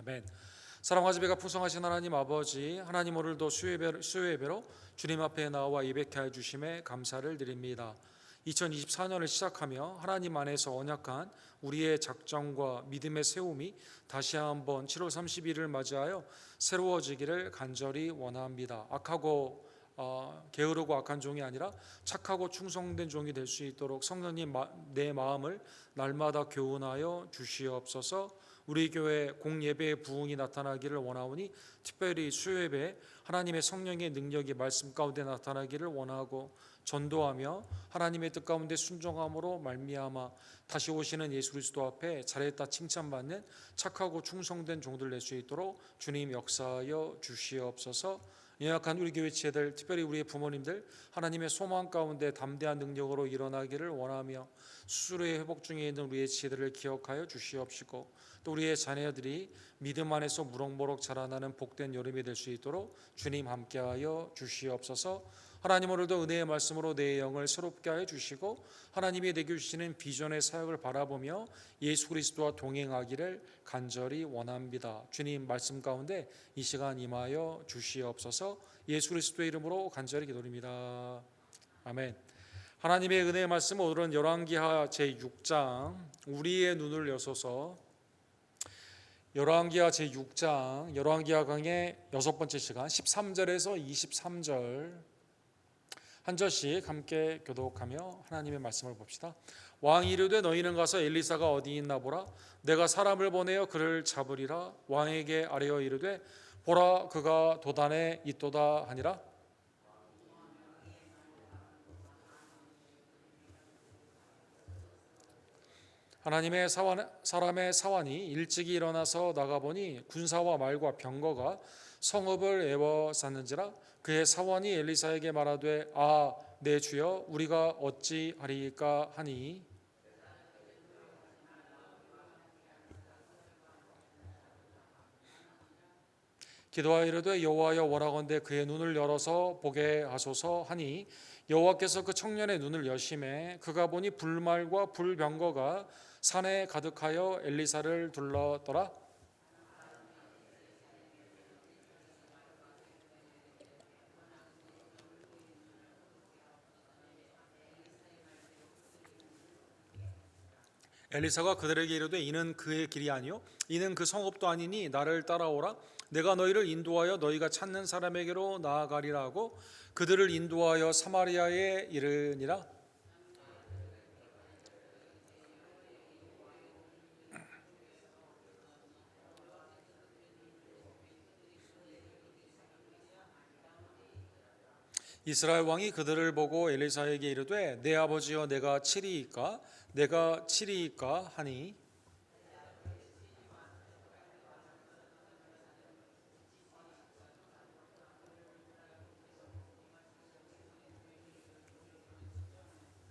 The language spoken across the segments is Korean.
아멘. 사랑과 지배가 풍성하신 하나님 아버지, 하나님 오늘도 수요의 배로 주님 앞에 나와 예배케 해 주심에 감사를 드립니다. 2024년을 시작하며 하나님 안에서 언약한 우리의 작정과 믿음의 세움이 다시 한번 7월 30일을 맞이하여 새로워지기를 간절히 원합니다. 악하고 게으르고 악한 종이 아니라 착하고 충성된 종이 될 수 있도록 성령님 내 마음을 날마다 교훈하여 주시옵소서. 우리 교회 공예배의 부흥이 나타나기를 원하오니 특별히 수요예배 하나님의 성령의 능력이 말씀 가운데 나타나기를 원하고 전도하며 하나님의 뜻 가운데 순종함으로 말미암아 다시 오시는 예수 그리스도 앞에 잘했다 칭찬받는 착하고 충성된 종들 낼 수 있도록 주님 역사하여 주시옵소서. 연약한 우리 교회 지체들, 특별히 우리의 부모님들 하나님의 소망 가운데 담대한 능력으로 일어나기를 원하며 수술의 회복 중에 있는 우리의 지체들을 기억하여 주시옵시고, 또 우리의 자녀들이 믿음 안에서 무럭무럭 자라나는 복된 여름이 될 수 있도록 주님 함께하여 주시옵소서. 하나님 오늘도 은혜의 말씀으로 내 영을 새롭게 하여 주시고 하나님이 내게 주시는 비전의 사역을 바라보며 예수 그리스도와 동행하기를 간절히 원합니다. 주님 말씀 가운데 이 시간 임하여 주시옵소서. 예수 그리스도의 이름으로 간절히 기도드립니다. 아멘. 하나님의 은혜의 말씀 오늘은 열왕기하 제6장 우리의 눈을 여소서, 열왕기하 제6장 열왕기하 강의 6번째 시간 13절에서 23절 한 절씩 함께 교독하며 하나님의 말씀을 봅시다. 왕이 이르되 너희는 가서 엘리사가 어디 있나 보라. 내가 사람을 보내어 그를 잡으리라. 왕에게 아뢰어 이르되 보라 그가 도단에 있도다 하니라. 하나님의 사람의 사환이 일찍이 일어나서 나가보니 군사와 말과 병거가 성읍을 에워쌌는지라. 그의 사환이 엘리사에게 말하되 내 주여 우리가 어찌하리까 하니, 기도하여 이르되 여호와여 원하건대 그의 눈을 열어서 보게 하소서 하니, 여호와께서 그 청년의 눈을 여심해 그가 보니 불말과 불병거가 산에 가득하여 엘리사를 둘렀더라. 엘리사가 그들에게 이르되 이는 그의 길이 아니요 이는 그 성읍도 아니니 나를 따라오라. 내가 너희를 인도하여 너희가 찾는 사람에게로 나아가리라 하고 그들을 인도하여 사마리아에 이르니라. 이스라엘 왕이 그들을 보고 엘리사에게 이르되 내 아버지여 내가 치리이까 하니,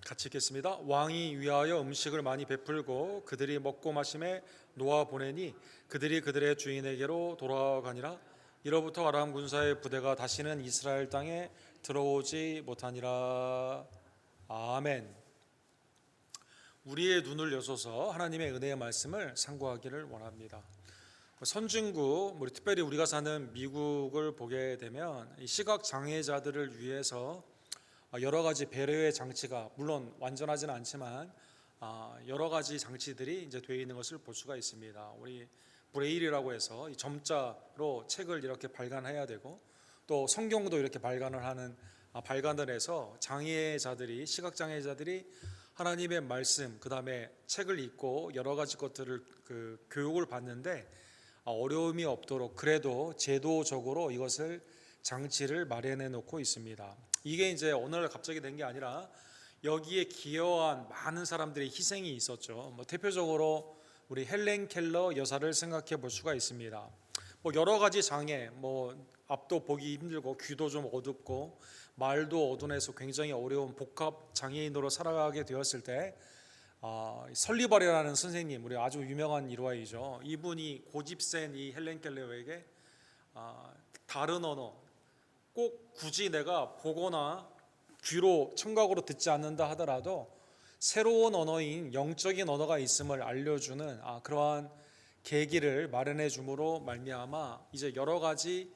같이 읽겠습니다. 왕이 위하여 음식을 많이 베풀고 그들이 먹고 마심에 놓아 보내니 그들이 그들의 주인에게로 돌아가니라. 이로부터 아람 군사의 부대가 다시는 이스라엘 땅에 들어오지 못하니라. 아멘. 우리의 눈을 여소서 하나님의 은혜의 말씀을 상고하기를 원합니다. 선진국, 특별히 우리가 사는 미국을 보게 되면 시각 장애자들을 위해서 여러 가지 배려의 장치가 물론 완전하지는 않지만 여러 가지 장치들이 이제 되어 있는 것을 볼 수가 있습니다. 우리 브레일이라고 해서 이 점자로 책을 이렇게 발간해야 되고, 또 성경도 이렇게 발간을 해서 장애자들이, 시각 장애자들이 하나님의 말씀, 그 다음에 책을 읽고 여러 가지 것들을 교육을 받는데 어려움이 없도록 그래도 제도적으로 이것을 장치를 마련해 놓고 있습니다. 이게 이제 오늘 갑자기 된 게 아니라 여기에 기여한 많은 사람들의 희생이 있었죠. 대표적으로 우리 헬렌 켈러 여사를 생각해 볼 수가 있습니다. 여러 가지 장애, 앞도 보기 힘들고 귀도 좀 어둡고 말도 어둔해서 굉장히 어려운 복합 장애인으로 살아가게 되었을 때 설리벌이라는 선생님, 우리 아주 유명한 일화이죠. 이분이 고집센 이 헬렌 켈러에게 다른 언어, 꼭 굳이 내가 보거나 귀로 청각으로 듣지 않는다 하더라도 새로운 언어인 영적인 언어가 있음을 알려주는 그러한 계기를 마련해 줌으로 말미암아 이제 여러 가지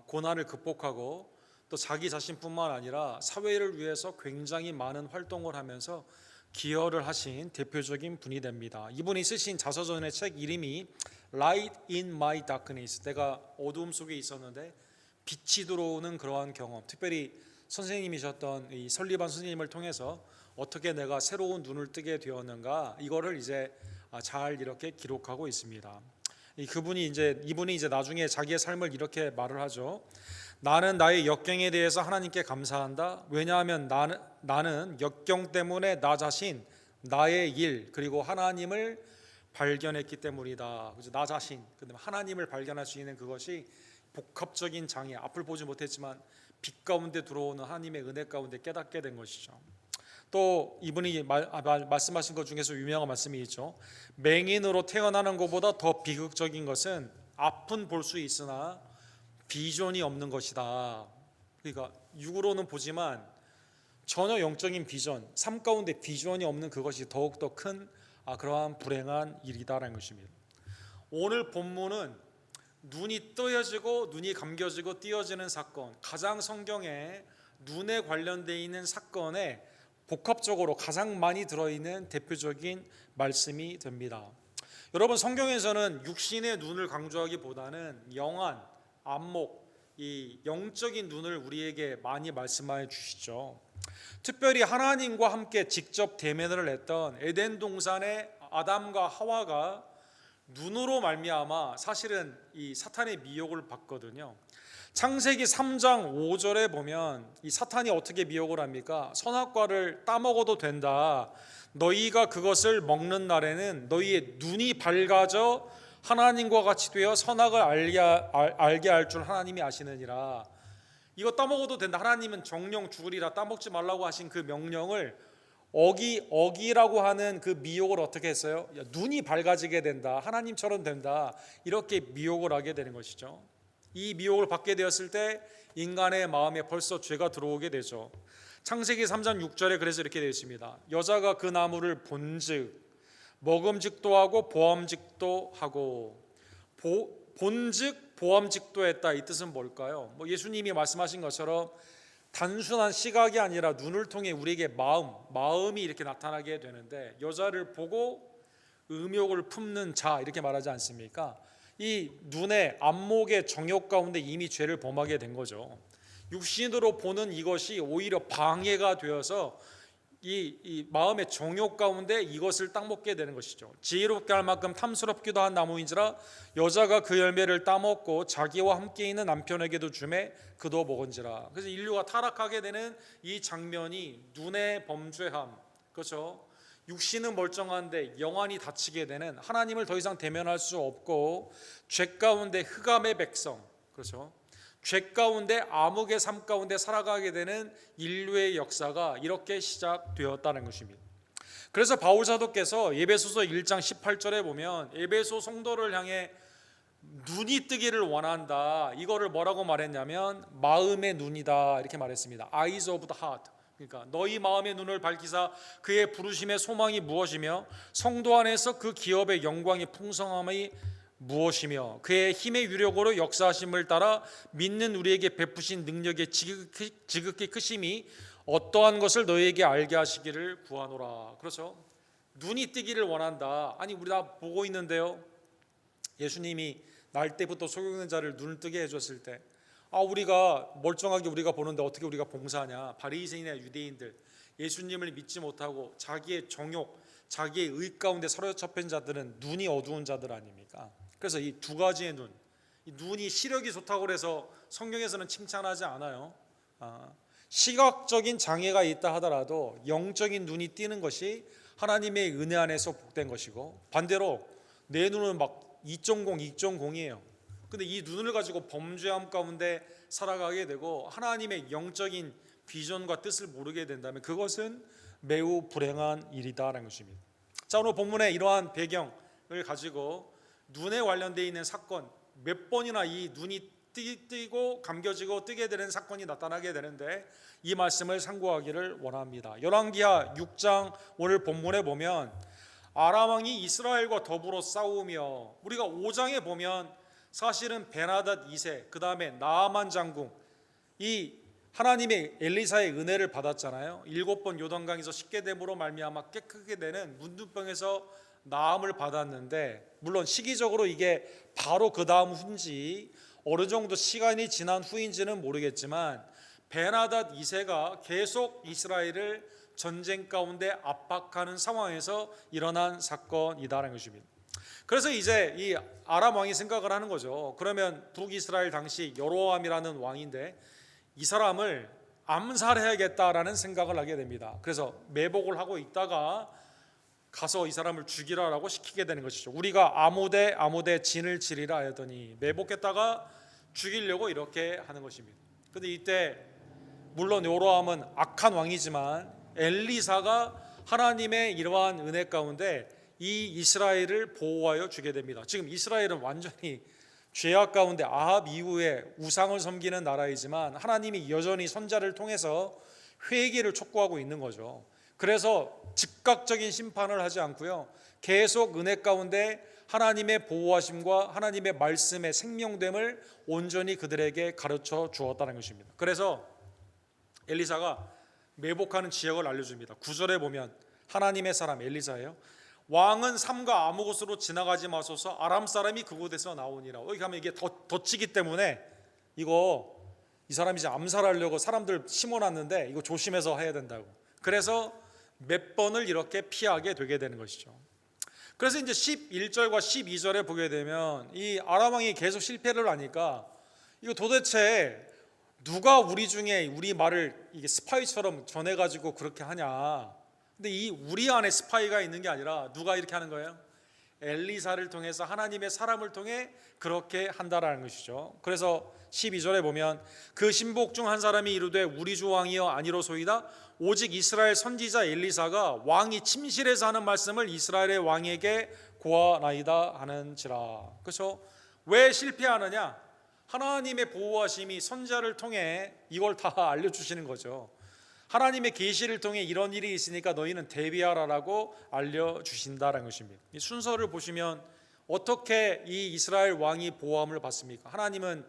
고난을 극복하고 또 자기 자신뿐만 아니라 사회를 위해서 굉장히 많은 활동을 하면서 기여를 하신 대표적인 분이 됩니다. 이분이 쓰신 자서전의 책 이름이 Light in My Darkness, 내가 어두움 속에 있었는데 빛이 들어오는 그러한 경험. 특별히 선생님이셨던 이 설리반 선생님을 통해서 어떻게 내가 새로운 눈을 뜨게 되었는가, 이거를 이제 잘 이렇게 기록하고 있습니다. 이분이 이제 나중에 자기의 삶을 이렇게 말을 하죠. 나는 나의 역경에 대해서 하나님께 감사한다. 왜냐하면 나는 역경 때문에 나 자신, 나의 일, 그리고 하나님을 발견했기 때문이다. 그래서 나 자신, 그다음에 하나님을 발견할 수 있는 그것이 복합적인 장애, 앞을 보지 못했지만 빛 가운데 들어오는 하나님의 은혜 가운데 깨닫게 된 것이죠. 또 이분이 말씀하신 것 중에서 유명한 말씀이 있죠. 맹인으로 태어나는 것보다 더 비극적인 것은 앞은 볼 수 있으나 비전이 없는 것이다. 그러니까 육으로는 보지만 전혀 영적인 비전, 삶 가운데 비전이 없는 그것이 더욱더 큰 그러한 불행한 일이다라는 것입니다. 오늘 본문은 눈이 뜨여지고 눈이 감겨지고 띄어지는 사건, 가장 성경에 눈에 관련되어 있는 사건에 복합적으로 가장 많이 들어있는 대표적인 말씀이 됩니다. 여러분, 성경에서는 육신의 눈을 강조하기보다는 영안, 안목, 이 영적인 눈을 우리에게 많이 말씀해 주시죠. 특별히 하나님과 함께 직접 대면을 했던 에덴 동산의 아담과 하와가 눈으로 말미암아 사실은 이 사탄의 미혹을 받거든요. 창세기 3장 5절에 보면 이 사탄이 어떻게 미혹을 합니까? 선악과를 따먹어도 된다. 너희가 그것을 먹는 날에는 너희의 눈이 밝아져 하나님과 같이 되어 선악을 알게 할 줄 하나님이 아시느니라. 이거 따먹어도 된다. 하나님은 정령 죽으리라, 따먹지 말라고 하신 그 명령을 어기라고 하는 그 미혹을 어떻게 했어요? 눈이 밝아지게 된다, 하나님처럼 된다, 이렇게 미혹을 하게 되는 것이죠. 이 미혹을 받게 되었을 때 인간의 마음에 벌써 죄가 들어오게 되죠. 창세기 3장 6절에 그래서 이렇게 되어 있습니다. 여자가 그 나무를 본즉 먹음직도 하고 보암직도 하고. 본즉 보암직도 했다, 이 뜻은 뭘까요? 예수님이 말씀하신 것처럼 단순한 시각이 아니라 눈을 통해 우리에게 마음이 이렇게 나타나게 되는데, 여자를 보고 음욕을 품는 자, 이렇게 말하지 않습니까? 이 눈의 안목의 정욕 가운데 이미 죄를 범하게 된 거죠. 육신으로 보는 이것이 오히려 방해가 되어서 이 마음의 정욕 가운데 이것을 따먹게 되는 것이죠. 지혜롭게 할 만큼 탐스럽기도 한 나무인지라 여자가 그 열매를 따먹고 자기와 함께 있는 남편에게도 주매 그도 먹은지라. 그래서 인류가 타락하게 되는 이 장면이 눈의 범죄함, 그렇죠? 육신은 멀쩡한데 영안이 다치게 되는, 하나님을 더 이상 대면할 수 없고 죄 가운데 흑암의 백성, 그렇죠? 죄 가운데 암흑의 삶 가운데 살아가게 되는 인류의 역사가 이렇게 시작되었다는 것입니다. 그래서 바울 사도께서 에베소서 1장 18절에 보면 에베소 성도를 향해 눈이 뜨기를 원한다, 이거를 뭐라고 말했냐면 마음의 눈이다, 이렇게 말했습니다. Eyes of the heart. 그러니까 너희 마음의 눈을 밝히사 그의 부르심의 소망이 무엇이며 성도 안에서 그 기업의 영광의 풍성함이 무엇이며 그의 힘의 유력으로 역사하심을 따라 믿는 우리에게 베푸신 능력의 지극히 크심이 어떠한 것을 너희에게 알게 하시기를 구하노라. 그렇죠? 눈이 뜨기를 원한다. 아니, 우리 다 보고 있는데요. 예수님이 날 때부터 소경된 자를 눈을 뜨게 해줬을 때, 우리가 멀쩡하게 우리가 보는데 어떻게 우리가 봉사하냐. 바리새인이나 유대인들, 예수님을 믿지 못하고 자기의 정욕, 자기의 의 가운데 사로잡힌 자들은 눈이 어두운 자들 아닙니까? 그래서 이 두 가지의 눈, 이 눈이 시력이 좋다고 해서 성경에서는 칭찬하지 않아요. 시각적인 장애가 있다 하더라도 영적인 눈이 띄는 것이 하나님의 은혜 안에서 복된 것이고, 반대로 내 눈은 막 2.0이에요. 근데 이 눈을 가지고 범죄함 가운데 살아가게 되고 하나님의 영적인 비전과 뜻을 모르게 된다면 그것은 매우 불행한 일이다라는 것입니다. 자, 오늘 본문에 이러한 배경을 가지고 눈에 관련되어 있는 사건, 몇 번이나 이 눈이 뜨고 감겨지고 뜨게 되는 사건이 나타나게 되는데 이 말씀을 상고하기를 원합니다. 열왕기하 6장 오늘 본문에 보면 아람 왕이 이스라엘과 더불어 싸우며, 우리가 5장에 보면 사실은 베나닷 2세, 그 다음에 나아만 장군, 이 하나님의 엘리사의 은혜를 받았잖아요. 7번 요단강에서 씻게 됨으로 말미암아 깨끗게 되는 문둥병에서 나음을 받았는데, 물론 시기적으로 이게 바로 그 다음 후인지 어느 정도 시간이 지난 후인지는 모르겠지만 베나닷 2세가 계속 이스라엘을 전쟁 가운데 압박하는 상황에서 일어난 사건이다라는 것입니다. 그래서 이제 이 아람 왕이 생각을 하는 거죠. 그러면 북이스라엘 당시 여로암이라는 왕인데 이 사람을 암살해야겠다라는 생각을 하게 됩니다. 그래서 매복을 하고 있다가 가서 이 사람을 죽이라라고 시키게 되는 것이죠. 우리가 아무 데 진을 치리라 하더니 매복했다가 죽이려고 이렇게 하는 것입니다. 그런데 이때 물론 여로암은 악한 왕이지만 엘리사가 하나님의 이러한 은혜 가운데 이 이스라엘을 보호하여 주게 됩니다. 지금 이스라엘은 완전히 죄악 가운데 아합 이후에 우상을 섬기는 나라이지만 하나님이 여전히 선자를 통해서 회개를 촉구하고 있는 거죠. 그래서 즉각적인 심판을 하지 않고요, 계속 은혜 가운데 하나님의 보호하심과 하나님의 말씀의 생명됨을 온전히 그들에게 가르쳐 주었다는 것입니다. 그래서 엘리사가 매복하는 지역을 알려줍니다. 9절에 보면 하나님의 사람 엘리사예요. 왕은 삼가 아무 곳으로 지나가지 마소서, 아람 사람이 그곳에서 나오니라. 여기 가면 이게 덧치기 때문에 이거 이 사람이 이제 암살하려고 사람들 심어놨는데 이거 조심해서 해야 된다고. 그래서 몇 번을 이렇게 피하게 되게 되는 것이죠. 그래서 이제 11절과 12절에 보게 되면 이 아람 왕이 계속 실패를 하니까 이거 도대체 누가 우리 중에 우리 말을 이게 스파이처럼 전해가지고 그렇게 하냐. 근데 이 우리 안에 스파이가 있는 게 아니라 누가 이렇게 하는 거예요? 엘리사를 통해서 하나님의 사람을 통해 그렇게 한다라는 것이죠. 그래서 12절에 보면 그 신복 중 한 사람이 이르되 우리 주 왕이여 아니로소이다. 오직 이스라엘 선지자 엘리사가 왕이 침실에서 하는 말씀을 이스라엘의 왕에게 고하나이다 하는지라. 그렇죠? 왜 실패하느냐? 하나님의 보호하심이 선지자를 통해 이걸 다 알려주시는 거죠. 하나님의 계시를 통해 이런 일이 있으니까 너희는 대비하라라고 알려주신다라는 것입니다. 이 순서를 보시면 어떻게 이 이스라엘 왕이 보호함을 받습니까? 하나님은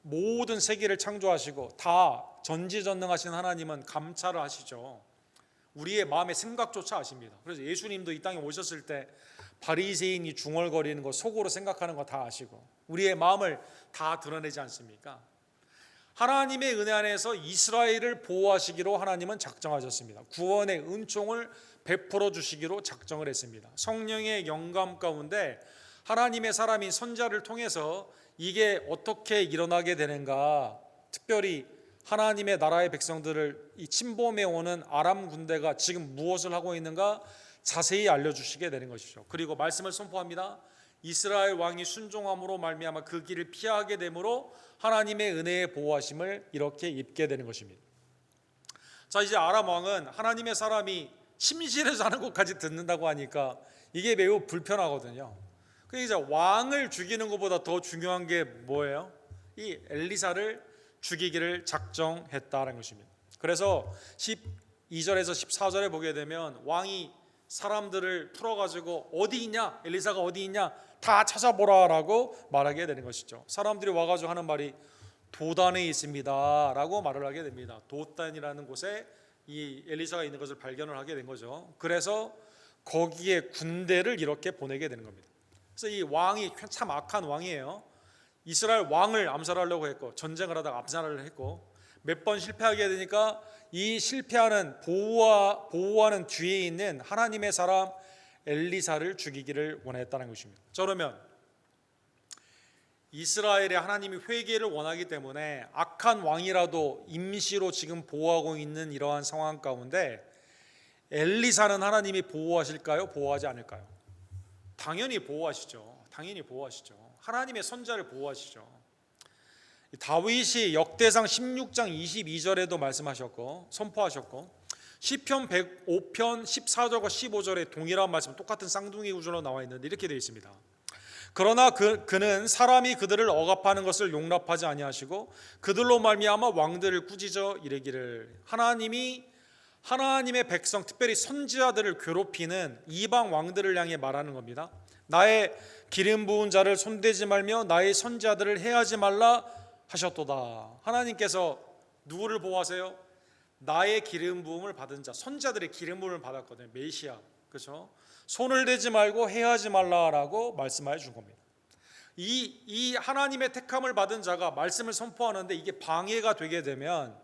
모든 세계를 창조하시고 다 전지전능하신 하나님은 감찰을 하시죠. 우리의 마음의 생각조차 아십니다. 그래서 예수님도 이 땅에 오셨을 때 바리새인이 중얼거리는 거, 속으로 생각하는 거 다 아시고 우리의 마음을 다 드러내지 않습니까? 하나님의 은혜 안에서 이스라엘을 보호하시기로 하나님은 작정하셨습니다. 구원의 은총을 베풀어 주시기로 작정을 했습니다. 성령의 영감 가운데 하나님의 사람이 선지자를 통해서 이게 어떻게 일어나게 되는가, 특별히 하나님의 나라의 백성들을 이 침범해 오는 아람 군대가 지금 무엇을 하고 있는가 자세히 알려주시게 되는 것이죠. 그리고 말씀을 선포합니다. 이스라엘 왕이 순종함으로 말미암아 그 길을 피하게 되므로 하나님의 은혜의 보호하심을 이렇게 입게 되는 것입니다. 자, 이제 아람 왕은 하나님의 사람이 침실에서 하는 것까지 듣는다고 하니까 이게 매우 불편하거든요. 그래서 이제 왕을 죽이는 것보다 더 중요한 게 뭐예요? 이 엘리사를 죽이기를 작정했다는 것입니다. 그래서 12절에서 14절에 보게 되면 왕이 사람들을 풀어가지고 어디 있냐? 엘리사가 어디 있냐? 다 찾아보라라고 말하게 되는 것이죠. 사람들이 와가지고 하는 말이 도단에 있습니다 라고 말을 하게 됩니다. 도단이라는 곳에 이 엘리사가 있는 것을 발견을 하게 된 거죠. 그래서 거기에 군대를 이렇게 보내게 되는 겁니다. 그래서 이 왕이 참 악한 왕이에요. 이스라엘 왕을 암살하려고 했고 전쟁을 하다가 암살을 했고 몇 번 실패하게 되니까 이 실패하는 보호하는 뒤에 있는 하나님의 사람 엘리사를 죽이기를 원했다는 것입니다. 그러면 이스라엘의 하나님이 회개를 원하기 때문에 악한 왕이라도 임시로 지금 보호하고 있는 이러한 상황 가운데 엘리사는 하나님이 보호하실까요? 보호하지 않을까요? 당연히 보호하시죠. 당연히 보호하시죠. 하나님의 선자를 보호하시죠. 다윗이 역대상 16장 22절에도 말씀하셨고 선포하셨고 시편 105편 14절과 15절에 동일한 말씀, 똑같은 쌍둥이 구조로 나와 있는데 이렇게 되어 있습니다. 그러나 그는 사람이 그들을 억압하는 것을 용납하지 아니하시고 그들로 말미암아 왕들을 꾸짖어 이르기를. 하나님이 하나님의 백성, 특별히 선지자들을 괴롭히는 이방 왕들을 향해 말하는 겁니다. 나의 기름 부은 자를 손대지 말며 나의 선지자들을 해하지 말라 하셨도다. 하나님께서 누구를 보호하세요? 나의 기름 부음을 받은 자, 선지자들의 기름 부음을 받았거든요. 메시아, 그렇죠? 손을 대지 말고 해하지 말라라고 말씀하여 준 겁니다. 이 하나님의 택함을 받은 자가 말씀을 선포하는데 이게 방해가 되게 되면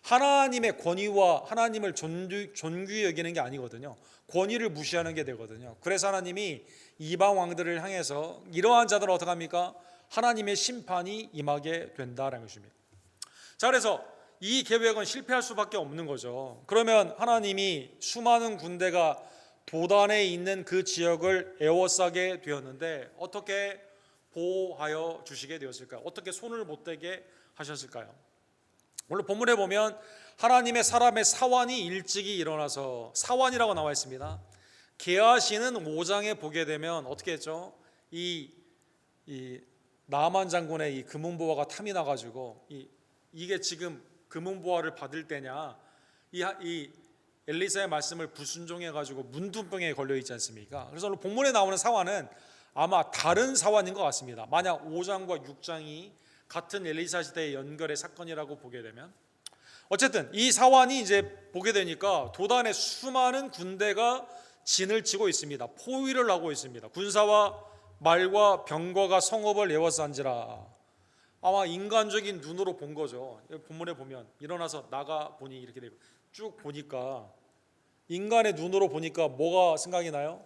하나님의 권위와 하나님을 존귀히 여기는 게 아니거든요. 권위를 무시하는 게 되거든요. 그래서 하나님이 이방 왕들을 향해서 이러한 자들은 어떻게 합니까? 하나님의 심판이 임하게 된다는 것입니다. 자, 그래서 이 계획은 실패할 수밖에 없는 거죠. 그러면 하나님이 수많은 군대가 도단에 있는 그 지역을 에워싸게 되었는데 어떻게 보호하여 주시게 되었을까요? 어떻게 손을 못 대게 하셨을까요? 오늘 본문에 보면 하나님의 사람의 사환이 일찍이 일어나서, 사환이라고 나와 있습니다. 게하시는 5장에 보게 되면 어떻게 했죠? 이 나아만 장군의 이 금은보화가 탐이 나가지고 이게 지금 금은보화를 받을 때냐, 이 엘리사의 말씀을 불순종해가지고 문둥병에 걸려 있지 않습니까? 그래서 오늘 본문에 나오는 사환은 아마 다른 사환인 것 같습니다. 만약 5장과 6장이 같은 엘리사 시대의 연결의 사건이라고 보게 되면, 어쨌든 이 사환이 이제 보게 되니까 도단의 수많은 군대가 진을 치고 있습니다. 포위를 하고 있습니다. 군사와 말과 병거가 성읍을 에워싼지라. 아마 인간적인 눈으로 본 거죠. 본문에 보면 일어나서 나가 보니 이렇게 되고, 쭉 보니까 인간의 눈으로 보니까 뭐가 생각이 나요?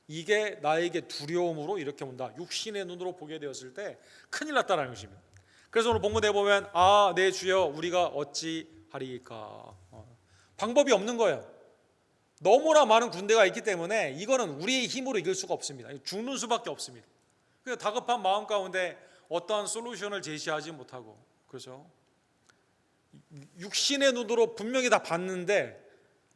이게 나에게 두려움으로 이렇게 온다. 육신의 눈으로 보게 되었을 때 큰일 났다는 것입니다. 그래서 오늘 본문에 보면 내 주여 우리가 어찌하리까. 방법이 없는 거예요. 너무나 많은 군대가 있기 때문에 이거는 우리의 힘으로 이길 수가 없습니다. 죽는 수밖에 없습니다. 그래서 다급한 마음 가운데 어떠한 솔루션을 제시하지 못하고, 그렇죠? 육신의 눈으로 분명히 다 봤는데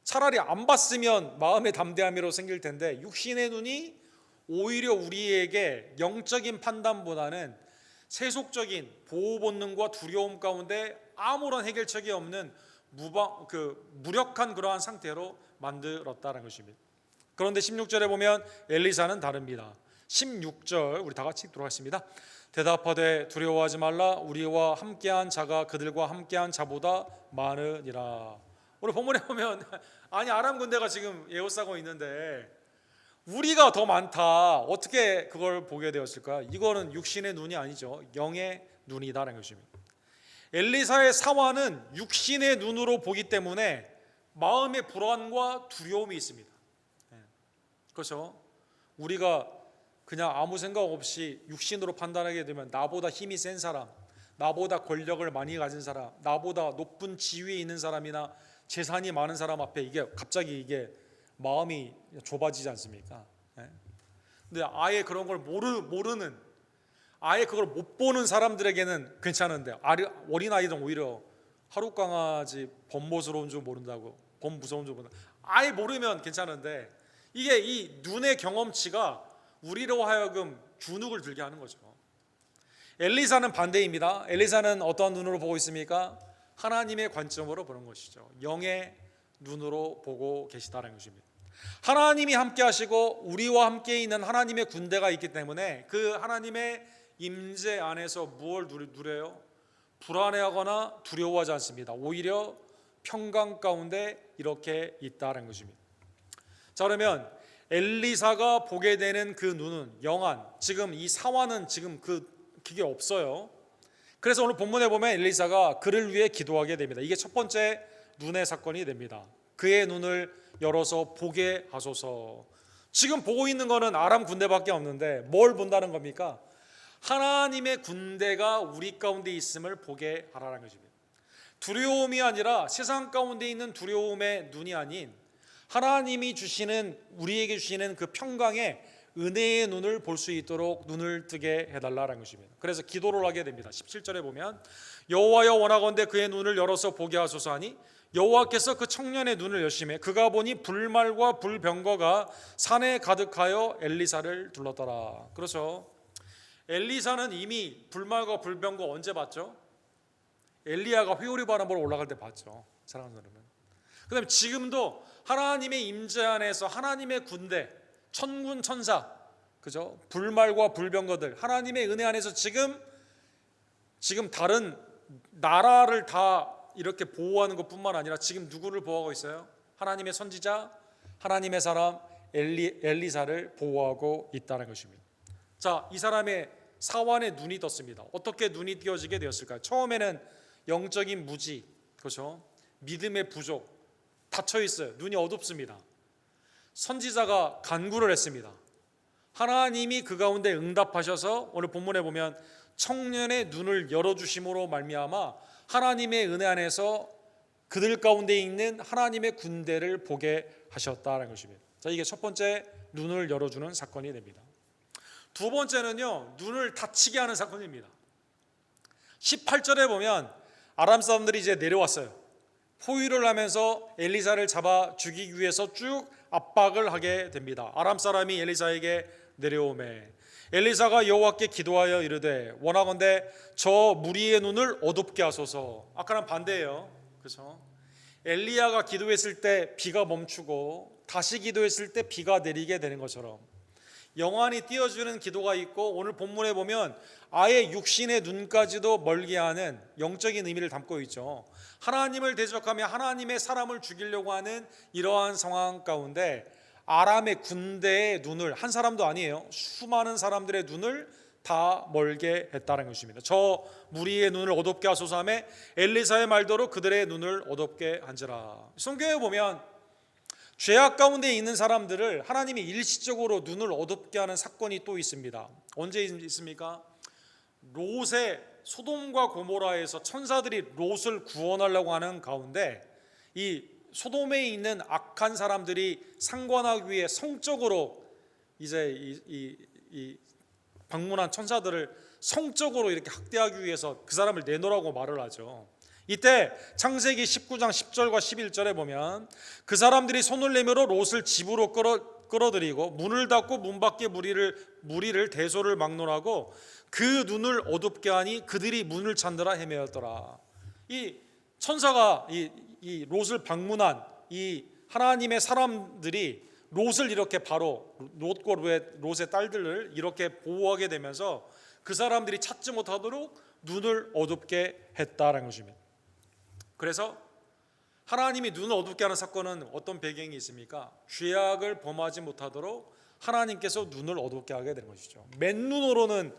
차라리 안 봤으면 마음의 담대함이로 생길 텐데 육신의 눈이 오히려 우리에게 영적인 판단보다는 세속적인 보호 본능과 두려움 가운데 아무런 해결책이 없는 무력한 그러한 상태로 만들었다는 것입니다. 그런데 16절에 보면 엘리사는 다릅니다. 16절 우리 다 같이 들어가겠습니다. 대답하되 두려워하지 말라. 우리와 함께한 자가 그들과 함께한 자보다 많으니라. 오늘 본문에 보면 아람 군대가 지금 에워싸고 있는데 우리가 더 많다. 어떻게 그걸 보게 되었을까? 이거는 육신의 눈이 아니죠. 영의 눈이다라는 것입니다. 엘리사의 사환은 육신의 눈으로 보기 때문에 마음의 불안과 두려움이 있습니다. 그렇죠? 우리가 그냥 아무 생각 없이 육신으로 판단하게 되면 나보다 힘이 센 사람, 나보다 권력을 많이 가진 사람, 나보다 높은 지위에 있는 사람이나 재산이 많은 사람 앞에 이게 갑자기 이게 마음이 좁아지지 않습니까? 근데 아예 그런 걸 모르는, 아예 그걸 못 보는 사람들에게는 괜찮은데 어린아이들은 오히려 하루 강아지 범무스러운 줄 모른다고, 범무서운 줄 모른다. 아예 모르면 괜찮은데 이게 이 눈의 경험치가 우리로 하여금 주눅을 들게 하는 거죠. 엘리사는 반대입니다. 엘리사는 어떤 눈으로 보고 있습니까? 하나님의 관점으로 보는 것이죠. 영의 눈으로 보고 계시다는 것입니다. 하나님이 함께 하시고 우리와 함께 있는 하나님의 군대가 있기 때문에 그 하나님의 임재 안에서 무엇을 누려요? 불안해하거나 두려워하지 않습니다. 오히려 평강 가운데 이렇게 있다는 것입니다. 자, 그러면 엘리사가 보게 되는 그 눈은 영안, 지금 이 사환은 지금 그게 없어요. 그래서 오늘 본문에 보면 엘리사가 그를 위해 기도하게 됩니다. 이게 첫 번째 눈의 사건이 됩니다. 그의 눈을 열어서 보게 하소서. 지금 보고 있는 거는 아람 군대밖에 없는데 뭘 본다는 겁니까? 하나님의 군대가 우리 가운데 있음을 보게 하라는 것입니다. 두려움이 아니라 세상 가운데 있는 두려움의 눈이 아닌 하나님이 주시는, 우리에게 주시는 그 평강의 은혜의 눈을 볼 수 있도록 눈을 뜨게 해달라는 것입니다. 그래서 기도를 하게 됩니다. 17절에 보면 여호와여 원하건대 그의 눈을 열어서 보게 하소서 하니 여호와께서 그 청년의 눈을 여심해 그가 보니 불말과 불병거가 산에 가득하여 엘리사를 둘렀더라. 그렇죠. 엘리사는 이미 불말과 불병거 언제 봤죠? 엘리야가 회오리 바람 보러 올라갈 때 봤죠. 사랑하는 여러분. 그다음에 지금도 하나님의 임재 안에서 하나님의 군대, 천군 천사, 그죠? 불말과 불병거들, 하나님의 은혜 안에서 지금 다른 나라를 다 이렇게 보호하는 것뿐만 아니라 지금 누구를 보호하고 있어요? 하나님의 선지자, 하나님의 사람 엘리사를 보호하고 있다는 것입니다. 자, 이 사람의 사환에 눈이 떴습니다. 어떻게 눈이 띄어지게 되었을까요? 처음에는 영적인 무지, 그렇죠? 믿음의 부족, 닫혀 있어요. 눈이 어둡습니다. 선지자가 간구를 했습니다. 하나님이 그 가운데 응답하셔서 오늘 본문에 보면 청년의 눈을 열어주심으로 말미암아 하나님의 은혜 안에서 그들 가운데 있는 하나님의 군대를 보게 하셨다는 것입니다. 자, 이게 첫 번째 눈을 열어주는 사건이 됩니다. 두 번째는요, 눈을 닫히게 하는 사건입니다. 18절에 보면 아람 사람들이 이제 내려왔어요. 포위를 하면서 엘리사를 잡아 죽이기 위해서 쭉 압박을 하게 됩니다. 아람 사람이 엘리사에게 내려오매 엘리사가 여호와께 기도하여 이르되 원하건대 저 무리의 눈을 어둡게 하소서. 아까랑 반대예요. 그렇죠? 엘리야가 기도했을 때 비가 멈추고 다시 기도했을 때 비가 내리게 되는 것처럼 영원히 띄어주는 기도가 있고, 오늘 본문에 보면 아예 육신의 눈까지도 멀게 하는 영적인 의미를 담고 있죠. 하나님을 대적하며 하나님의 사람을 죽이려고 하는 이러한 상황 가운데 아람의 군대의 눈을, 한 사람도 아니에요, 수많은 사람들의 눈을 다 멀게 했다는 것입니다. 저 무리의 눈을 어둡게 하소서 하며 엘리사의 말대로 그들의 눈을 어둡게 한지라. 성경에 보면 죄악 가운데 있는 사람들을 하나님이 일시적으로 눈을 어둡게 하는 사건이 또 있습니다. 언제 있습니까? 롯의 소돔과 고모라에서 천사들이 롯을 구원하려고 하는 가운데 이 소돔에 있는 악한 사람들이 상관하기 위해 성적으로 이제 이 방문한 천사들을 성적으로 이렇게 학대하기 위해서 그 사람을 내놓으라고 말을 하죠. 이때 창세기 19장 10절과 11절에 보면 그 사람들이 손을 내밀어 롯을 집으로 끌어들이고 문을 닫고 문 밖에 무리를 대소를 막론하고 그 눈을 어둡게 하니 그들이 문을 찾느라 헤매었더라. 이 천사가 이 롯을 방문한 이 하나님의 사람들이 롯을 이렇게 바로 롯과 롯의 딸들을 이렇게 보호하게 되면서 그 사람들이 찾지 못하도록 눈을 어둡게 했다라는 것입니다. 그래서 하나님이 눈을 어둡게 하는 사건은 어떤 배경이 있습니까? 죄악을 범하지 못하도록 하나님께서 눈을 어둡게 하게 되는 것이죠. 맨눈으로는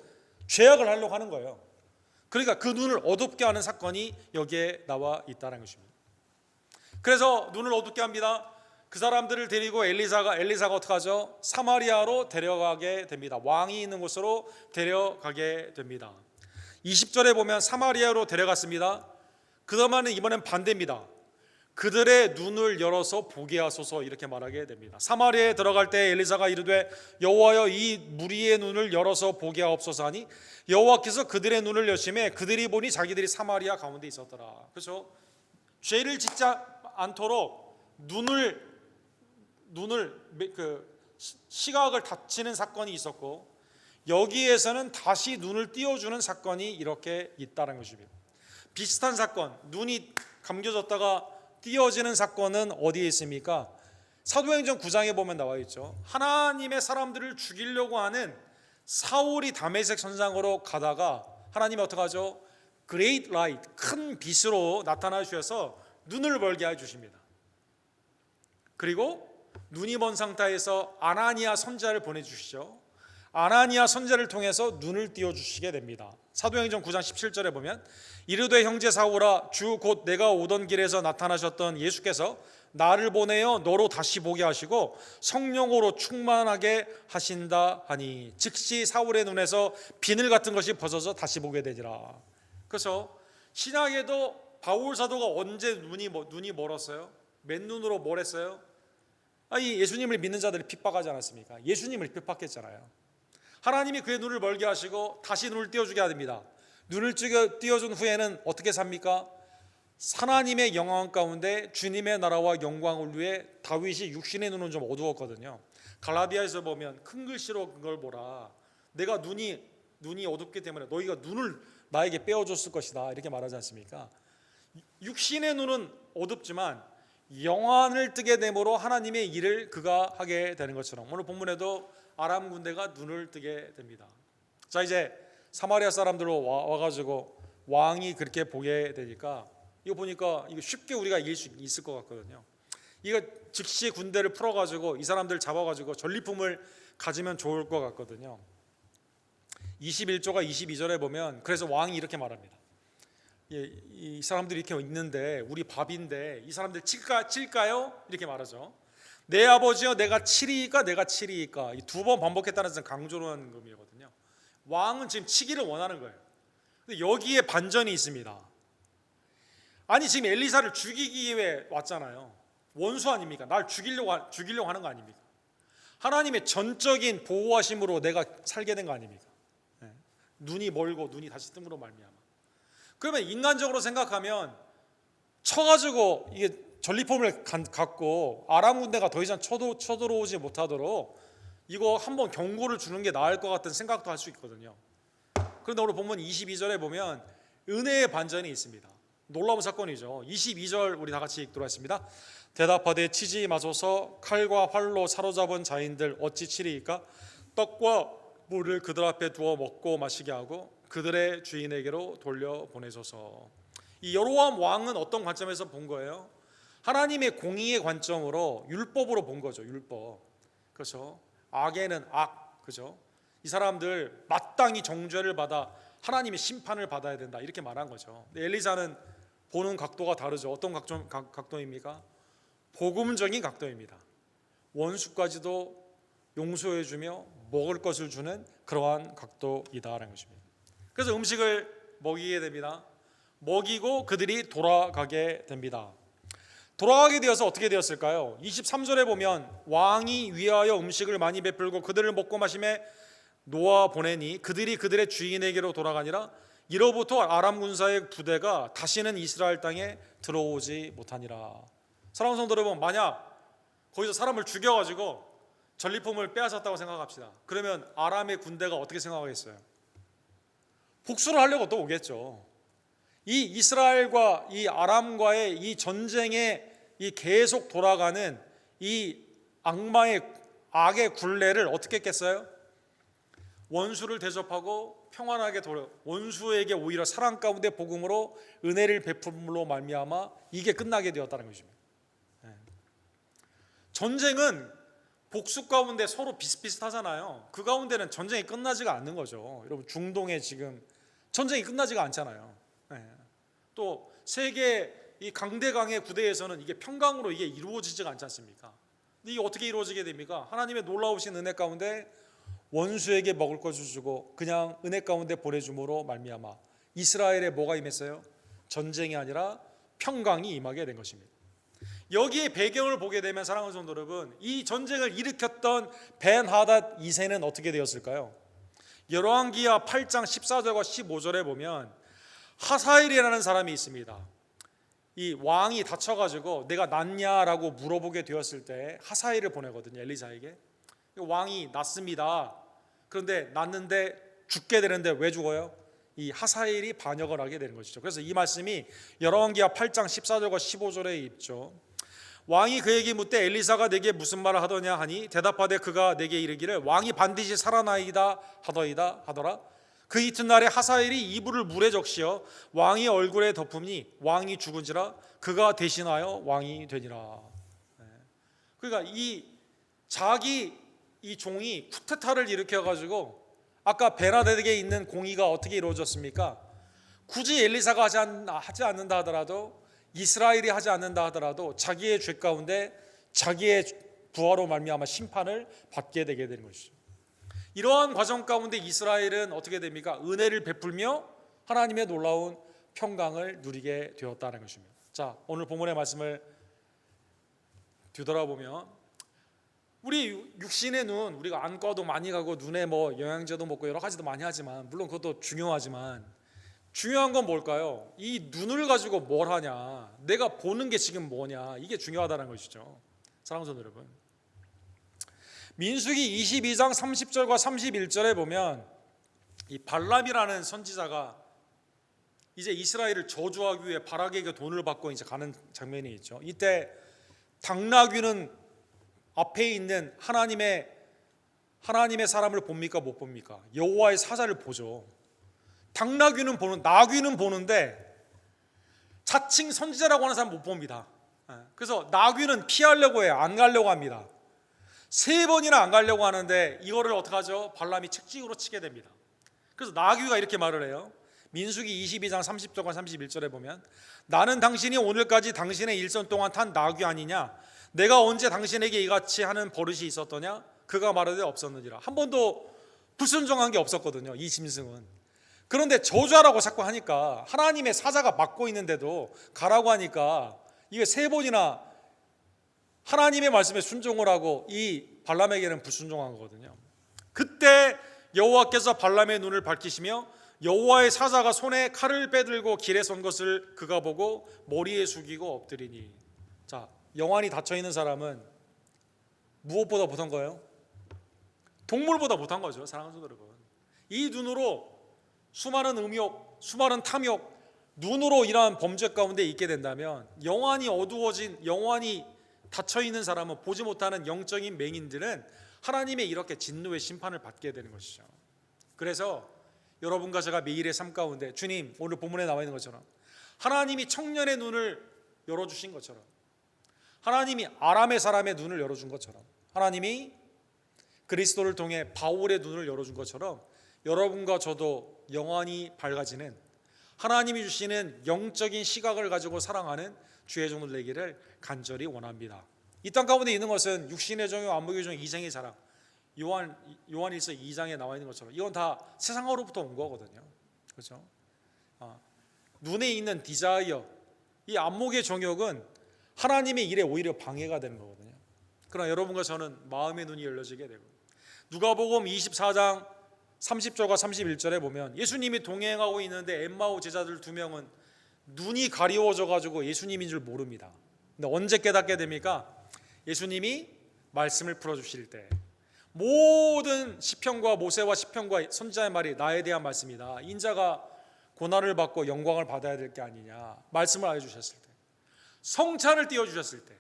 죄악을 하려고 하는 거예요. 그러니까 그 눈을 어둡게 하는 사건이 여기에 나와 있다는 것입니다. 그래서 눈을 어둡게 합니다. 그 사람들을 데리고 엘리사가 어떻게 하죠? 사마리아로 데려가게 됩니다. 왕이 있는 곳으로 데려가게 됩니다. 20절에 보면 사마리아로 데려갔습니다. 그다음에는 이번엔 반대입니다. 그들의 눈을 열어서 보게 하소서 이렇게 말하게 됩니다. 사마리아에 들어갈 때 엘리사가 이르되 여호와여 이 무리의 눈을 열어서 보게 하옵소서 하니 여호와께서 그들의 눈을 여심해 그들이 보니 자기들이 사마리아 가운데 있었더라. 그래서 죄를 짓지 않도록 눈을 시각을 닫히는 사건이 있었고, 여기에서는 다시 눈을 띄워주는 사건이 이렇게 있다는 것입니다. 비슷한 사건, 눈이 감겨졌다가 띄어지는 사건은 어디에 있습니까? 사도행전 9장에 보면 나와 있죠. 하나님의 사람들을 죽이려고 하는 사울이 다메섹 선상으로 가다가 하나님이 어떻게 하죠? Great light, 큰 빛으로 나타나 주셔서 눈을 벌게 해주십니다. 그리고 눈이 먼 상태에서 아나니아 선지자를 보내주시죠. 아나니아 선지자를 통해서 눈을 띄워주시게 됩니다. 사도행전 9장 17절에 보면 이르되 형제 사울아 주 곧 내가 오던 길에서 나타나셨던 예수께서 나를 보내어 너로 다시 보게 하시고 성령으로 충만하게 하신다 하니 즉시 사울의 눈에서 비늘 같은 것이 벗어져 다시 보게 되리라. 그래서 신약에도 바울 사도가 언제 눈이 멀었어요? 맨눈으로 뭘 했어요? 이 예수님을 믿는 자들이 핍박하지 않았습니까? 예수님을 핍박했잖아요. 하나님이 그의 눈을 멀게 하시고 다시 눈을 띄워주게 합니다. 눈을 띄워준 후에는 어떻게 삽니까? 하나님의 영광 가운데 주님의 나라와 영광을 위해 다윗이 육신의 눈은 좀 어두웠거든요. 갈라디아에서 보면 큰 글씨로 그걸 보라. 내가 눈이 어둡기 때문에 너희가 눈을 나에게 빼어줬을 것이다 이렇게 말하지 않습니까? 육신의 눈은 어둡지만 영안을 뜨게 되므로 하나님의 일을 그가 하게 되는 것처럼 오늘 본문에도 아람 군대가 눈을 뜨게 됩니다. 자, 이제 사마리아 사람들로 와가지고 왕이 그렇게 보게 되니까 이거 보니까 이거 쉽게 우리가 이길 수 있을 것 같거든요. 이거 즉시 군대를 풀어가지고 이 사람들 잡아가지고 전리품을 가지면 좋을 것 같거든요. 21조가 22절에 보면 그래서 왕이 이렇게 말합니다. 이 사람들이 이렇게 있는데 우리 밥인데 이 사람들 칠까요? 이렇게 말하죠. 내 아버지여 내가 치리이까 내가 치리이까 이 두 번 반복했다는 것은 강조하는 의미거든요. 왕은 지금 치기를 원하는 거예요. 근데 여기에 반전이 있습니다. 아니 지금 엘리사를 죽이기 위해 왔잖아요. 원수 아닙니까? 날 죽이려고 하는 거 아닙니까? 하나님의 전적인 보호하심으로 내가 살게 된 거 아닙니까? 네. 눈이 멀고 눈이 다시 뜸으로 말미암아. 그러면 인간적으로 생각하면 쳐가지고 이게 전리품을 갖고 아람 군대가 더 이상 쳐들어오지 못하도록 이거 한번 경고를 주는 게 나을 것 같은 생각도 할 수 있거든요. 그런데 오늘 본문 22절에 보면 은혜의 반전이 있습니다. 놀라운 사건이죠. 22절 우리 다 같이 읽도록 하겠습니다. 대답하되 치지 마소서 칼과 활로 사로잡은 자인들 어찌 치리이까? 떡과 물을 그들 앞에 두어 먹고 마시게 하고 그들의 주인에게로 돌려보내소서. 이 여로보암 왕은 어떤 관점에서 본 거예요? 하나님의 공의의 관점으로 율법으로 본 거죠. 율법. 그렇죠. 악에는 악. 그렇죠. 이 사람들 마땅히 정죄를 받아 하나님의 심판을 받아야 된다. 이렇게 말한 거죠. 엘리사는 보는 각도가 다르죠. 어떤 각도입니까? 복음적인 각도입니다. 원수까지도 용서해주며 먹을 것을 주는 그러한 각도이다라는 것입니다. 그래서 음식을 먹이게 됩니다. 먹이고 그들이 돌아가게 됩니다. 돌아가게 되어서 어떻게 되었을까요? 23절에 보면 왕이 위하여 음식을 많이 베풀고 그들을 먹고 마심에 놓아 보내니 그들이 그들의 주인에게로 돌아가니라. 이로부터 아람 군사의 부대가 다시는 이스라엘 땅에 들어오지 못하니라. 사랑하는 성도 여러분, 만약 거기서 사람을 죽여가지고 전리품을 빼앗았다고 생각합시다. 그러면 아람의 군대가 어떻게 생각하겠어요? 복수를 하려고 또 오겠죠. 이 이스라엘과 이 아람과의 이 전쟁에 이 계속 돌아가는 이 악마의 악의 굴레를 어떻게 했겠어요? 원수를 대접하고 평안하게 원수에게 오히려 사랑 가운데 복음으로 은혜를 베품으로 말미암아 이게 끝나게 되었다는 것입니다. 전쟁은 복수 가운데 서로 비슷비슷하잖아요. 그 가운데는 전쟁이 끝나지가 않는 거죠. 여러분 중동에 지금 전쟁이 끝나지가 않잖아요. 또 세계 이 강대강의 구대에서는 이게 평강으로 이게 이루어지지가 않지 않습니까? 근데 이게 어떻게 이루어지게 됩니까? 하나님의 놀라우신 은혜 가운데 원수에게 먹을 것을 주고 그냥 은혜 가운데 보내줌으로 말미암아 이스라엘에 뭐가 임했어요? 전쟁이 아니라 평강이 임하게 된 것입니다. 여기에 배경을 보게 되면 사랑하는 성도 여러분, 이 전쟁을 일으켰던 벤하닷 2세는 어떻게 되었을까요? 열왕기하 8장 14절과 15절에 보면 하사엘이라는 사람이 있습니다. 이 왕이 다쳐가지고 내가 낫냐라고 물어보게 되었을 때 하사엘을 보내거든요. 엘리사에게. 왕이 낫습니다. 그런데 낫는데 죽게 되는데 왜 죽어요? 이 하사엘이 반역을 하게 되는 것이죠. 그래서 이 말씀이 열왕기하 8장 14절과 15절에 있죠. 왕이 그에게 묻되 엘리사가 내게 무슨 말을 하더냐 하니 대답하되 그가 내게 이르기를 왕이 반드시 살아나이다 하더라. 그 이튿날에 하사엘이 이불을 물에 적시어 왕의 얼굴에 덮으니 왕이 죽은지라 그가 대신하여 왕이 되니라. 그러니까 이 종이 쿠데타를 일으켜 가지고 아까 베나덱에 있는 공의가 어떻게 이루어졌습니까? 굳이 엘리사가 하지 않는다 하더라도 이스라엘이 하지 않는다 하더라도 자기의 죄 가운데 자기의 부하로 말미암아 심판을 받게 되게 되는 것이죠. 이러한 과정 가운데 이스라엘은 어떻게 됩니까? 은혜를 베풀며 하나님의 놀라운 평강을 누리게 되었다는 것입니다. 자, 오늘 본문의 말씀을 뒤돌아보면 우리 육신의 눈, 우리가 안과도 많이 가고 눈에 뭐 영양제도 먹고 여러 가지도 많이 하지만 물론 그것도 중요하지만 중요한 건 뭘까요? 이 눈을 가지고 뭘 하냐, 내가 보는 게 지금 뭐냐, 이게 중요하다는 것이죠. 사랑하는 성도 여러분, 민수기 22장 30절과 31절에 보면 이 발람이라는 선지자가 이제 이스라엘을 저주하기 위해 바락에게 돈을 받고 이제 가는 장면이 있죠. 이때 당나귀는 앞에 있는 하나님의 사람을 봅니까 못 봅니까? 여호와의 사자를 보죠. 나귀는 보는데 자칭 선지자라고 하는 사람 못 봅니다. 그래서 나귀는 피하려고 해요. 안 가려고 합니다. 3번이나 안 가려고 하는데 이거를 어떻게 하죠? 발람이 책찍으로 치게 됩니다. 그래서 나귀가 이렇게 말을 해요. 민수기 22장 30절과 31절에 보면 나는 당신이 오늘까지 당신의 일선 동안 탄 나귀 아니냐? 내가 언제 당신에게 이같이 하는 버릇이 있었더냐? 그가 말하되 없었느니라. 한 번도 불순종한 게 없었거든요, 이 짐승은. 그런데 저주하라고 자꾸 하니까 하나님의 사자가 막고 있는데도 가라고 하니까 이게 3번이나 하나님의 말씀에 순종을 하고 이 발람에게는 불순종한 거거든요. 그때 여호와께서 발람의 눈을 밝히시며 여호와의 사자가 손에 칼을 빼들고 길에 선 것을 그가 보고 머리에 숙이고 엎드리니. 자, 영안이 닫혀 있는 사람은 무엇보다 못한 거예요? 동물보다 못한 거죠, 사랑하는 성도 여러분. 이 눈으로 수많은 음욕, 수많은 탐욕, 눈으로 이러한 범죄 가운데 있게 된다면 영안이 어두워진, 영안이 닫혀 있는 사람은, 보지 못하는 영적인 맹인들은 하나님의 이렇게 진노의 심판을 받게 되는 것이죠. 그래서 여러분과 제가 매일의 삶 가운데 주님, 오늘 본문에 나와 있는 것처럼 하나님이 청년의 눈을 열어주신 것처럼, 하나님이 아람의 사람의 눈을 열어준 것처럼, 하나님이 그리스도를 통해 바울의 눈을 열어준 것처럼 여러분과 저도 영안이 밝아지는, 하나님이 주시는 영적인 시각을 가지고 사랑하는 주의 종들 되기를 간절히 원합니다. 이 땅 가운데 있는 것은 육신의 정욕, 안목의 정욕, 이생의 자랑, 요한일서 2장에 나와 있는 것처럼 이건 다 세상으로부터 온 거거든요. 그렇죠? 눈에 있는 디자이어, 이 안목의 정욕은 하나님의 일에 오히려 방해가 되는 거거든요. 그러나 여러분과 저는 마음의 눈이 열려지게 되고, 누가복음 24장 30절과 31절에 보면 예수님이 동행하고 있는데 엠마오 제자들 2명은 눈이 가리워져 가지고 예수님인 줄 모릅니다. 근데 언제 깨닫게 됩니까? 예수님이 말씀을 풀어주실 때. 모든 시편과 모세와 시편과 선지자의 말이 나에 대한 말씀이다. 인자가 고난을 받고 영광을 받아야 될 게 아니냐, 말씀을 알려주셨을 때, 성찬을 띄워주셨을 때,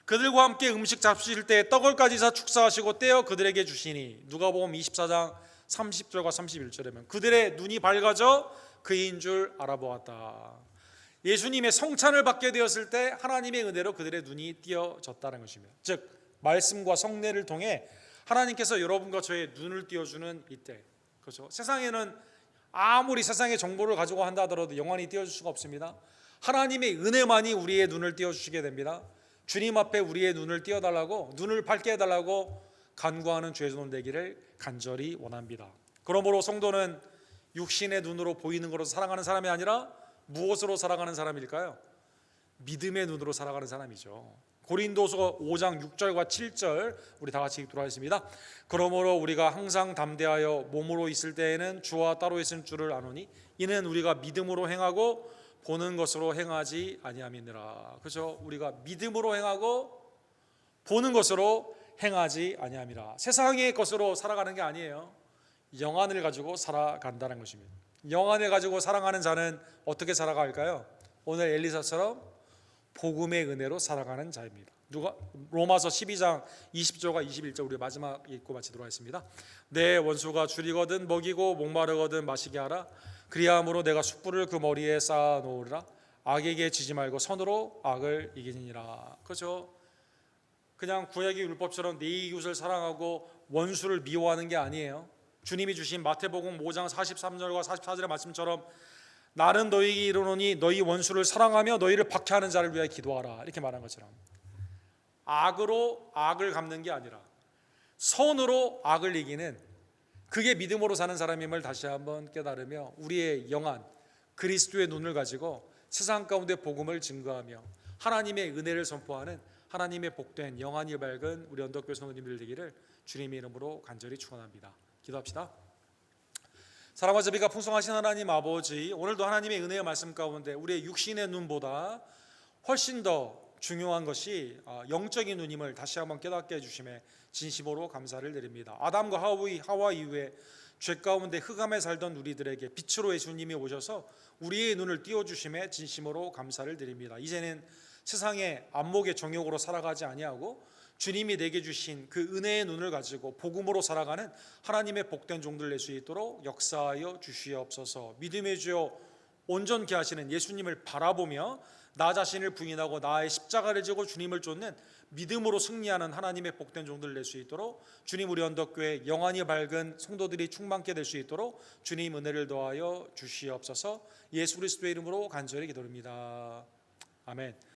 그들과 함께 음식 잡수실 때 떡을 까지사 축사하시고 떼어 그들에게 주시니, 누가복음 24장 30절과 31절에 보면 그들의 눈이 밝아져 그인 줄 알아보았다. 예수님의 성찬을 받게 되었을 때 하나님의 은혜로 그들의 눈이 띄어졌다는 것입니다. 즉 말씀과 성례를 통해 하나님께서 여러분과 저의 눈을 띄워주는 이때, 그렇죠? 세상에는 아무리 세상의 정보를 가지고 한다 하더라도 영원히 띄워줄 수가 없습니다. 하나님의 은혜만이 우리의 눈을 띄워주시게 됩니다. 주님 앞에 우리의 눈을 띄워달라고, 눈을 밝게 해달라고 간구하는 주의 종들 되기를 간절히 원합니다. 그러므로 성도는 육신의 눈으로 보이는 것으로 살아가는 사람이 아니라 무엇으로 살아가는 사람일까요? 믿음의 눈으로 살아가는 사람이죠. 고린도서 5장 6절과 7절 우리 다 같이 읽도록 하겠습니다. 그러므로 우리가 항상 담대하여 몸으로 있을 때에는 주와 따로 있을 줄을 아노니 이는 우리가 믿음으로 행하고 보는 것으로 행하지 아니함이니라. 그렇죠? 우리가 믿음으로 행하고 보는 것으로 행하지 아니함이라. 세상의 것으로 살아가는 게 아니에요. 영안을 가지고 살아간다는 것입니다. 영안을 가지고 살아가는 자는 어떻게 살아갈까요? 오늘 엘리사처럼 복음의 은혜로 살아가는 자입니다. 로마서 12장 20절과 21절 우리 마지막 읽고 마치도록 하겠습니다. 내 원수가 줄이거든 먹이고 목마르거든 마시게 하라. 그리함으로 내가 숯불을 그 머리에 쌓아 놓으리라. 악에게 지지 말고 선으로 악을 이기니라. 그렇죠? 그냥 구약의 율법처럼 내 이웃을 사랑하고 원수를 미워하는 게 아니에요. 주님이 주신 마태복음 5장 43절과 44절의 말씀처럼 나는 너희에게 이르노니 너희 원수를 사랑하며 너희를 박해하는 자를 위하여 기도하라, 이렇게 말한 것처럼 악으로 악을 갚는 게 아니라 선으로 악을 이기는, 그게 믿음으로 사는 사람임을 다시 한번 깨달으며 우리의 영안 그리스도의 눈을 가지고 세상 가운데 복음을 증거하며 하나님의 은혜를 선포하는 하나님의 복된 영안이 밝은 우리 언덕교회 성도님들 되기를 주님의 이름으로 간절히 축원합니다. 기도합시다. 사랑과 자비가 풍성하신 하나님 아버지, 오늘도 하나님의 은혜의 말씀 가운데 우리의 육신의 눈보다 훨씬 더 중요한 것이 영적인 눈임을 다시 한번 깨닫게 해주심에 진심으로 감사를 드립니다. 아담과 하와 이후에 죄 가운데 흑암에 살던 우리들에게 빛으로 예수님이 오셔서 우리의 눈을 띄워주심에 진심으로 감사를 드립니다. 이제는 세상의 안목의 정욕으로 살아가지 아니하고 주님이 내게 주신 그 은혜의 눈을 가지고 복음으로 살아가는 하나님의 복된 종들 될 수 있도록 역사하여 주시옵소서. 믿음의 주여 온전케 하시는 예수님을 바라보며 나 자신을 부인하고 나의 십자가를 지고 주님을 쫓는 믿음으로 승리하는 하나님의 복된 종들 될 수 있도록 주님, 우리 언덕교회 영안이 밝은 성도들이 충만케 될 수 있도록 주님 은혜를 더하여 주시옵소서. 예수 그리스도의 이름으로 간절히 기도드립니다. 아멘.